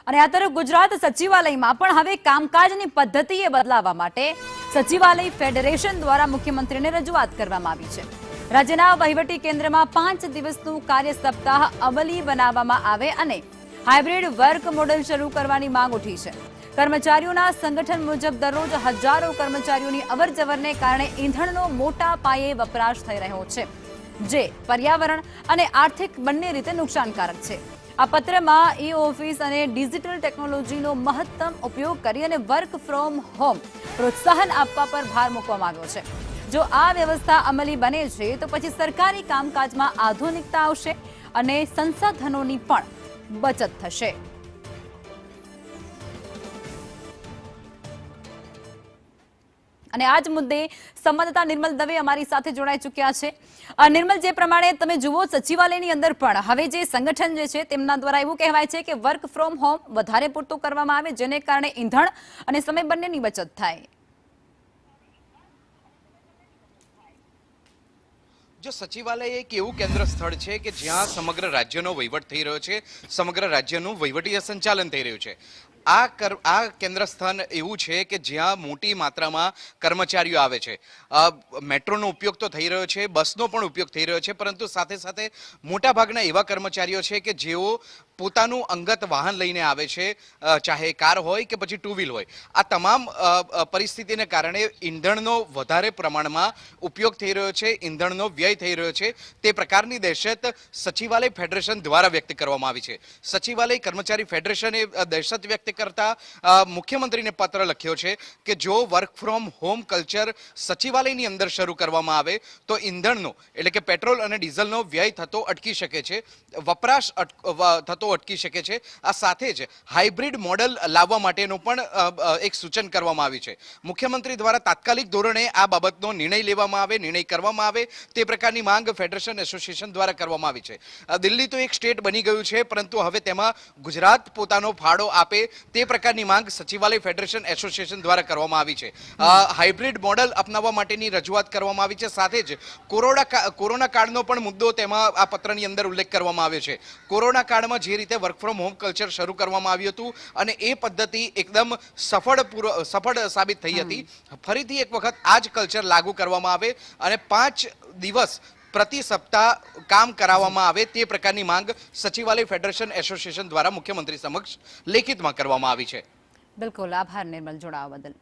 અને આ તરફ ગુજરાત સચિવાલયમાં પણ હવે કામકાજની પદ્ધતિએ બદલાવવા માટે સચિવાલય ફેડરેશન દ્વારા મુખ્યમંત્રીને રજૂઆત કરવામાં આવી છે। રાજ્યના વહીવટી કેન્દ્રમાં 5 દિવસનું કાર્ય સપ્તાહ અમલી બનાવવામાં આવે અને હાઇબ્રિડ વર્ક મોડેલ શરૂ કરવાની માંગ ઉઠી છે। કર્મચારીઓના સંગઠન મુજબ દરરોજ હજારો કર્મચારીઓની અવરજવરને કારણે ઈંધણનો મોટા પાયે વપરાશ થઈ રહ્યો છે, જે પર્યાવરણ અને આર્થિક બંને રીતે નુકસાનકારક છે। આ પત્રમાં ઈ-ઓફિસ અને ડિજિટલ ટેકનોલોજીનો મહત્તમ ઉપયોગ કરી અને વર્ક ફ્રોમ હોમ પ્રોત્સાહન આપવા પર ભાર મૂકવામાં આવ્યો છે। જો આ વ્યવસ્થા અમલી બને છે તો પછી સરકારી કામકાજમાં આધુનિકતા આવશે અને સંસાધનોની પણ બચત થશે। અને આજ મુદ્દે સંવાદદાતા નિર્મલ દવે અમારી સાથે જોડાઈ ચૂક્યા છે। નિર્મલ, જે પ્રમાણે તમે જુઓ સચિવાલયની અંદર પણ હવે જે સંગઠન જે છે તેમના દ્વારા એવું કહેવાય છે કે વર્ક ફ્રોમ હોમ વધારે પૂરતું કરવામાં આવે, જેને કારણે ઈંધણ અને સમય બંનેની બચત થાય। જો સચિવાલય એક એવું કેન્દ્ર સ્થળ છે કે જ્યાં સમગ્ર રાજ્યનો વહીવટ થઈ રહ્યો છે, સમગ્ર રાજ્યનું વહીવટી સંચાલન થઈ રહ્યું છે। આ કેન્દ્ર સ્થાન એવું છે કે જ્યાં મોટી માત્રામાં કર્મચારીઓ આવે છે। મેટ્રોનો ઉપયોગ તો થઈ રહ્યો છે, બસનો પણ ઉપયોગ થઈ રહ્યો છે, પરંતુ સાથે સાથે મોટાભાગના એવા કર્મચારીઓ છે કે જેઓ પોતાનું અંગત વાહન લઈને આવે છે, ચાહે કાર હોય કે પછી ટુ વ્હીલ હોય। આ તમામ પરિસ્થિતિને કારણે ઈંધણનો વધારે પ્રમાણમાં ઉપયોગ થઈ રહ્યો છે, ઈંધણનો વ્યય થઈ રહ્યો છે। તે પ્રકારની દહેશત સચિવાલય ફેડરેશન દ્વારા વ્યક્ત કરવામાં આવી છે। સચિવાલય કર્મચારી ફેડરેશને દહેશત વ્યક્ત કરતા મુખ્યમંત્રીને પત્ર લખ્યો છે કે જો વર્ક ફ્રોમ હોમ કલ્ચર સચિવાલયની અંદર શરૂ કરવામાં આવે તો ઈંધણનો એટલે કે પેટ્રોલ અને ડીઝલનો વ્યય થતો અટકી શકે છે, વપરાશ થતો અટકી શકે છે। આ સાથે જ હાઇબ્રિડ મોડેલ લાવવા માટેનું પણ એક સૂચન કરવામાં આવ્યું છે। મુખ્યમંત્રી દ્વારા તાત્કાલિક ધોરણે આ બાબતનો નિર્ણય લેવામાં આવે, નિર્ણય કરવામાં આવે તે પ્રકારની માંગ ફેડરેશન એસોસિએશન દ્વારા કરવામાં આવી છે। દિલ્હી તો એક સ્ટેટ બની ગયું છે, પરંતુ હવે તેમાં ગુજરાત પોતાનો ફાળો આપે તે પ્રકારની માંગ સચિવાલય ફેડરેશન એસોસિએશન દ્વારા કરવામાં આવી છે। હાઇબ્રિડ મોડેલ અપનાવવા માટેની રજૂઆત કરવામાં આવી છે। સાથે જ કોરોના કાળનો પણ મુદ્દો તેમાં આ પત્રની અંદર ઉલ્લેખ કરવામાં આવ્યો છે। કોરોના કાળમાં જે રીતે વર્ક ફ્રોમ હોમ કલ્ચર શરૂ કરવામાં આવ્યું હતું અને એ પદ્ધતિ એકદમ સફળ સાબિત થઈ હતી, ફરીથી એક વખત આ જ કલ્ચર લાગુ કરવામાં આવે અને 5 દિવસ પ્રતિ સપ્તાહ કામ કરાવવામાં આવે તે પ્રકારની માંગ સચિવાલય ફેડરેશન એસોસિએશન દ્વારા મુખ્યમંત્રી સમક્ષ લેખિતમાં કરવામાં આવી છે। બિલકુલ, આભાર નિર્મલ, જોડાવા બદલ।